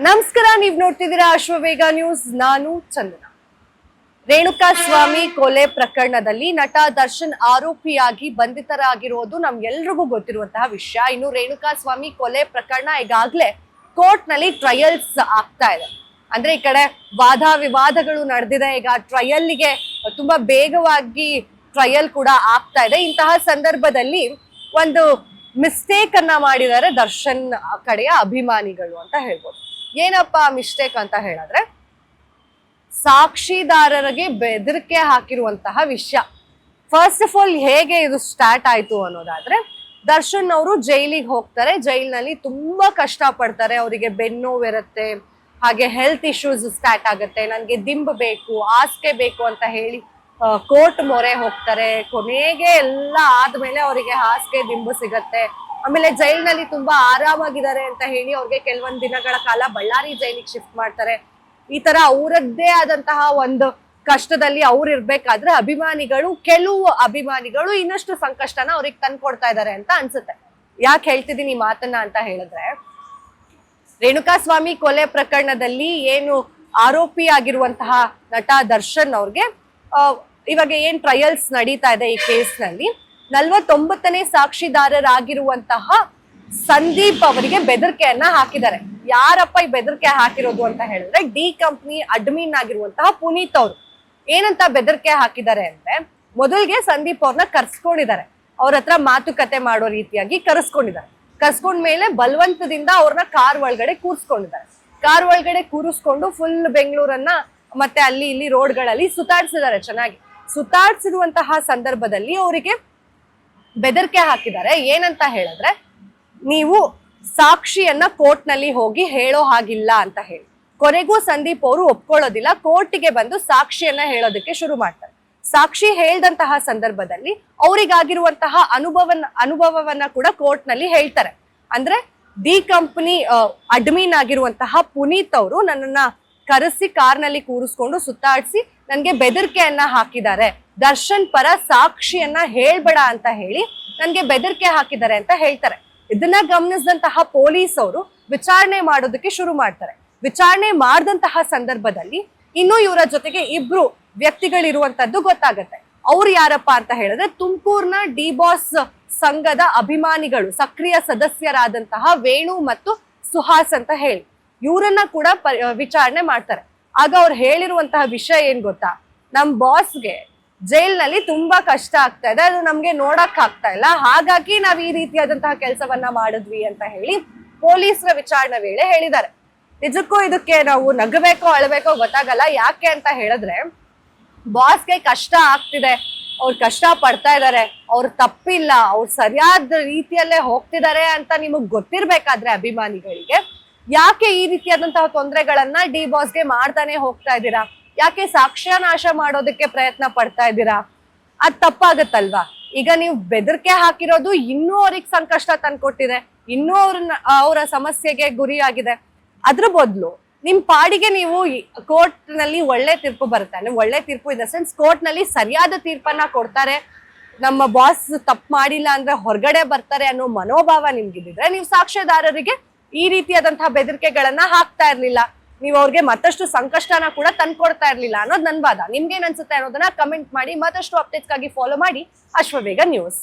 ನಮಸ್ಕಾರ, ನೀವ್ ನೋಡ್ತಿದ್ದೀರಾ ಅಶ್ವವೇಗ ನ್ಯೂಸ್. ನಾನು ಚಂದನ. ರೇಣುಕಾ ಸ್ವಾಮಿ ಕೊಲೆ ಪ್ರಕರಣದಲ್ಲಿ ನಟ ದರ್ಶನ್ ಆರೋಪಿಯಾಗಿ ಬಂಧಿತರಾಗಿರೋದು ನಮ್ಗೆಲ್ರಿಗೂ ಗೊತ್ತಿರುವಂತಹ ವಿಷಯ. ಇನ್ನು ರೇಣುಕಾ ಸ್ವಾಮಿ ಕೊಲೆ ಪ್ರಕರಣ ಈಗಾಗ್ಲೇ ಕೋರ್ಟ್ ನಲ್ಲಿ ಟ್ರಯಲ್ಸ್ ಆಗ್ತಾ ಇದೆ. ಅಂದ್ರೆ ಈ ಕಡೆ ವಾದ ವಿವಾದಗಳು ನಡೆದಿದೆ. ಈಗ ಟ್ರಯಲ್ಗೆ ತುಂಬಾ ಬೇಗವಾಗಿ ಟ್ರಯಲ್ ಕೂಡ ಆಗ್ತಾ ಇದೆ. ಇಂತಹ ಸಂದರ್ಭದಲ್ಲಿ ಒಂದು ಮಿಸ್ಟೇಕ್ ಅನ್ನ ಮಾಡಿದ್ದಾರೆ ದರ್ಶನ್ ಕಡೆಯ ಅಭಿಮಾನಿಗಳು ಅಂತ ಹೇಳ್ಬೋದು. ಏನಪ್ಪಾ ಮಿಸ್ಟೇಕ್ ಅಂತ ಹೇಳಿದ್ರೆ, ಸಾಕ್ಷಿದಾರರಿಗೆ ಬೆದರಿಕೆ ಹಾಕಿರುವಂತಹ ವಿಷಯ. ಫಸ್ಟ್ ಆಫ್ ಆಲ್ ಹೇಗೆ ಇದು ಸ್ಟಾರ್ಟ್ ಆಯ್ತು ಅನ್ನೋದಾದ್ರೆ, ದರ್ಶನ್ ಅವರು ಜೈಲಿಗೆ ಹೋಗ್ತಾರೆ. ಜೈಲಿನಲ್ಲಿ ತುಂಬಾ ಕಷ್ಟ ಪಡ್ತಾರೆ. ಅವರಿಗೆ ಬೆನ್ನೋವು ಇರುತ್ತೆ, ಹಾಗೆ ಹೆಲ್ತ್ ಇಶ್ಯೂಸ್ ಸ್ಟಾರ್ಟ್ ಆಗುತ್ತೆ. ನನ್ಗೆ ದಿಂಬು ಬೇಕು, ಹಾಸಿಗೆ ಬೇಕು ಅಂತ ಹೇಳಿ ಕೋರ್ಟ್ ಮೊರೆ ಹೋಗ್ತಾರೆ. ಕೊನೆಗೆ ಎಲ್ಲ ಆದ್ಮೇಲೆ ಅವರಿಗೆ ಹಾಸಿಗೆ ದಿಂಬು ಸಿಗತ್ತೆ. ಆಮೇಲೆ ಜೈಲಿನಲ್ಲಿ ತುಂಬಾ ಆರಾಮಾಗಿದ್ದಾರೆ ಅಂತ ಹೇಳಿ ಅವ್ರಿಗೆ ಕೆಲವೊಂದು ದಿನಗಳ ಕಾಲ ಬಳ್ಳಾರಿ ಜೈಲಿಗೆ ಶಿಫ್ಟ್ ಮಾಡ್ತಾರೆ. ಈ ತರ ಅವರದ್ದೇ ಆದಂತಹ ಒಂದು ಕಷ್ಟದಲ್ಲಿ ಅವ್ರು ಇರ್ಬೇಕಾದ್ರೆ ಕೆಲವು ಅಭಿಮಾನಿಗಳು ಇನ್ನಷ್ಟು ಸಂಕಷ್ಟನ ಅವ್ರಿಗೆ ತಂದ್ಕೊಡ್ತಾ ಇದ್ದಾರೆ ಅಂತ ಅನ್ಸುತ್ತೆ. ಯಾಕೆ ಹೇಳ್ತಿದ್ದೀನಿ ಈ ಮಾತನ್ನ ಅಂತ ಹೇಳಿದ್ರೆ, ರೇಣುಕಾ ಸ್ವಾಮಿ ಕೊಲೆ ಪ್ರಕರಣದಲ್ಲಿ ಏನು ಆರೋಪಿ ಆಗಿರುವಂತಹ ನಟ ದರ್ಶನ್ ಅವ್ರಿಗೆ ಇವಾಗ ಏನ್ ಟ್ರಯಲ್ಸ್ ನಡೀತಾ ಇದೆ, ಈ ಕೇಸ್ ನಲ್ಲಿ 49ನೇ ಸಾಕ್ಷಿದಾರರಾಗಿರುವಂತಹ ಸಂದೀಪ್ ಅವರಿಗೆ ಬೆದರಿಕೆಯನ್ನ ಹಾಕಿದ್ದಾರೆ. ಯಾರಪ್ಪ ಈ ಬೆದರಿಕೆ ಹಾಕಿರೋದು ಅಂತ ಹೇಳಿದ್ರೆ, ಡಿ ಕಂಪ್ನಿ ಅಡ್ಮಿನ್ ಆಗಿರುವಂತಹ ಪುನೀತ್ ಅವರು. ಏನಂತ ಬೆದರಿಕೆ ಹಾಕಿದ್ದಾರೆ ಅಂದ್ರೆ, ಮೊದಲಿಗೆ ಸಂದೀಪ್ ಅವ್ರನ್ನ ಕರ್ಸ್ಕೊಂಡಿದ್ದಾರೆ. ಅವ್ರ ಹತ್ರ ಮಾತುಕತೆ ಮಾಡೋ ರೀತಿಯಾಗಿ ಕರ್ಸ್ಕೊಂಡ್ಮೇಲೆ ಬಲವಂತದಿಂದ ಅವ್ರನ್ನ ಕಾರ್ ಒಳಗಡೆ ಕೂರಿಸ್ಕೊಂಡಿದ್ದಾರೆ. ಕಾರ್ ಒಳಗಡೆ ಕೂರಿಸ್ಕೊಂಡು ಫುಲ್ ಬೆಂಗಳೂರನ್ನ ಮತ್ತೆ ಅಲ್ಲಿ ಇಲ್ಲಿ ರೋಡ್ಗಳಲ್ಲಿ ಸುತ್ತಾಡ್ಸಿದ್ದಾರೆ. ಚೆನ್ನಾಗಿ ಸುತ್ತಾಡ್ಸಿರುವಂತಹ ಸಂದರ್ಭದಲ್ಲಿ ಅವರಿಗೆ ಬೆದರಿಕೆ ಹಾಕಿದ್ದಾರೆ. ಏನಂತ ಹೇಳಿದ್ರೆ, ನೀವು ಸಾಕ್ಷಿಯನ್ನ ಕೋರ್ಟ್ ನಲ್ಲಿ ಹೋಗಿ ಹೇಳೋ ಹಾಗಿಲ್ಲ ಅಂತ ಹೇಳಿ. ಕೊನೆಗೂ ಸಂದೀಪ್ ಅವರು ಒಪ್ಕೊಳ್ಳೋದಿಲ್ಲ. ಕೋರ್ಟಿಗೆ ಬಂದು ಸಾಕ್ಷಿಯನ್ನ ಹೇಳೋದಕ್ಕೆ ಶುರು ಮಾಡ್ತಾರೆ. ಸಾಕ್ಷಿ ಹೇಳ್ದಂತಹ ಸಂದರ್ಭದಲ್ಲಿ ಅವರಿಗಾಗಿರುವಂತಹ ಅನುಭವವನ್ನ ಕೂಡ ಕೋರ್ಟ್ ನಲ್ಲಿ ಹೇಳ್ತಾರೆ. ಅಂದ್ರೆ ಡಿ ಕಂಪನಿ ಅಡ್ಮಿನ್ ಆಗಿರುವಂತಹ ಪುನೀತ್ ಅವರು ನನ್ನನ್ನ ಕರೆಸಿ ಕಾರ್ನಲ್ಲಿ ಕೂರಿಸ್ಕೊಂಡು ಸುತ್ತಾಡಿಸಿ ನನ್ಗೆ ಬೆದರಿಕೆಯನ್ನ ಹಾಕಿದ್ದಾರೆ. ದರ್ಶನ್ ಪರ ಸಾಕ್ಷಿಯನ್ನ ಹೇಳ್ಬೇಡ ಅಂತ ಹೇಳಿ ನನ್ಗೆ ಬೆದರಿಕೆ ಹಾಕಿದ್ದಾರೆ ಅಂತ ಹೇಳ್ತಾರೆ. ಇದನ್ನ ಗಮನಿಸಿದಂತಹ ಪೊಲೀಸ್ ಅವರು ವಿಚಾರಣೆ ಮಾಡೋದಕ್ಕೆ ಶುರು ಮಾಡ್ತಾರೆ. ವಿಚಾರಣೆ ಮಾಡಿದಂತಹ ಸಂದರ್ಭದಲ್ಲಿ ಇನ್ನು ಇವರ ಜೊತೆಗೆ ಇಬ್ರು ವ್ಯಕ್ತಿಗಳಿರುವಂತದ್ದು ಗೊತ್ತಾಗತ್ತೆ. ಅವ್ರು ಯಾರಪ್ಪ ಅಂತ ಹೇಳಿದ್ರೆ, ತುಮಕೂರ್ನ ಡಿ ಬಾಸ್ ಸಂಘದ ಅಭಿಮಾನಿಗಳು, ಸಕ್ರಿಯ ಸದಸ್ಯರಾದಂತಹ ವೇಣು ಮತ್ತು ಸುಹಾಸ್ ಅಂತ ಹೇಳಿ ಇವರನ್ನ ಕೂಡ ವಿಚಾರಣೆ ಮಾಡ್ತಾರೆ. ಆಗ ಅವ್ರು ಹೇಳಿರುವಂತಹ ವಿಷಯ ಏನ್ ಗೊತ್ತಾ, ನಮ್ ಬಾಸ್ಗೆ ಜೈಲ್ನಲ್ಲಿ ತುಂಬಾ ಕಷ್ಟ ಆಗ್ತಾ ಇದೆ, ಅದು ನಮ್ಗೆ ನೋಡಕ್ ಆಗ್ತಾ ಇಲ್ಲ, ಹಾಗಾಗಿ ನಾವ್ ಈ ರೀತಿಯಾದಂತಹ ಕೆಲಸವನ್ನ ಮಾಡಿದ್ವಿ ಅಂತ ಹೇಳಿ ಪೊಲೀಸರ ವಿಚಾರಣೆ ವೇಳೆ ಹೇಳಿದ್ದಾರೆ. ನಿಜಕ್ಕೂ ಇದಕ್ಕೆ ನಾವು ನಗಬೇಕೋ ಅಳಬೇಕೋ ಗೊತ್ತಾಗಲ್ಲ. ಯಾಕೆ ಅಂತ ಹೇಳಿದ್ರೆ, ಬಾಸ್ಗೆ ಕಷ್ಟ ಆಗ್ತಿದೆ, ಅವ್ರು ಕಷ್ಟ ಪಡ್ತಾ ಇದ್ದಾರೆ, ಅವ್ರ ತಪ್ಪಿಲ್ಲ, ಅವ್ರು ಸರಿಯಾದ ರೀತಿಯಲ್ಲೇ ಹೋಗ್ತಿದ್ದಾರೆ ಅಂತ ನಿಮಗ್ ಗೊತ್ತಿರ್ಬೇಕಾದ್ರೆ ಅಭಿಮಾನಿಗಳಿಗೆ ಯಾಕೆ ಈ ರೀತಿಯಾದಂತಹ ತೊಂದರೆಗಳನ್ನ ಡಿ ಬಾಸ್ಗೆ ಮಾಡ್ತಾನೆ ಹೋಗ್ತಾ ಇದ್ದೀರಾ? ಯಾಕೆ ಸಾಕ್ಷ್ಯ ನಾಶ ಮಾಡೋದಕ್ಕೆ ಪ್ರಯತ್ನ ಪಡ್ತಾ ಇದ್ದೀರಾ? ಅದ್ ತಪ್ಪಾಗತ್ತಲ್ವಾ? ಈಗ ನೀವು ಬೆದರಿಕೆ ಹಾಕಿರೋದು ಇನ್ನೂ ಅವ್ರಿಗೆ ಸಂಕಷ್ಟ ತಂದ್ಕೊಟ್ಟಿದೆ, ಇನ್ನೂ ಅವರ ಸಮಸ್ಯೆಗೆ ಗುರಿಯಾಗಿದೆ. ಅದ್ರ ಬದಲು ನಿಮ್ ಪಾಡಿಗೆ ನೀವು ಕೋರ್ಟ್ ನಲ್ಲಿ ಒಳ್ಳೆ ತೀರ್ಪು ಬರುತ್ತೆ. ಒಳ್ಳೆ ತೀರ್ಪು ಇನ್ ದ ಸೆನ್ಸ್ ಕೋರ್ಟ್ ನಲ್ಲಿ ಸರಿಯಾದ ತೀರ್ಪನ್ನ ಕೊಡ್ತಾರೆ, ನಮ್ಮ ಬಾಸ್ ತಪ್ಪು ಮಾಡಿಲ್ಲ ಅಂದ್ರೆ ಹೊರಗಡೆ ಬರ್ತಾರೆ ಅನ್ನೋ ಮನೋಭಾವ ನಿಮ್ಗಿದ್ರೆ, ನೀವು ಸಾಕ್ಷ್ಯದಾರರಿಗೆ ಈ ರೀತಿಯಾದಂತಹ ಬೆದರಿಕೆಗಳನ್ನ ಹಾಕ್ತಾ ಇರ್ಲಿಲ್ಲ, ನೀವು ಅವ್ರಿಗೆ ಮತ್ತಷ್ಟು ಸಂಕಷ್ಟನ ಕೂಡ ತಂದ್ಕೊಡ್ತಾ ಇರ್ಲಿಲ್ಲ ಅನ್ನೋದು ನನ್ ವಾದ. ನಿಮ್ಗೇನ್ ಅನ್ಸುತ್ತೆ ಅನ್ನೋದನ್ನ ಕಮೆಂಟ್ ಮಾಡಿ. ಮತ್ತಷ್ಟು ಅಪ್ಡೇಟ್ಸ್ಗಾಗಿ ಫಾಲೋ ಮಾಡಿ ಅಶ್ವವೇಗ ನ್ಯೂಸ್.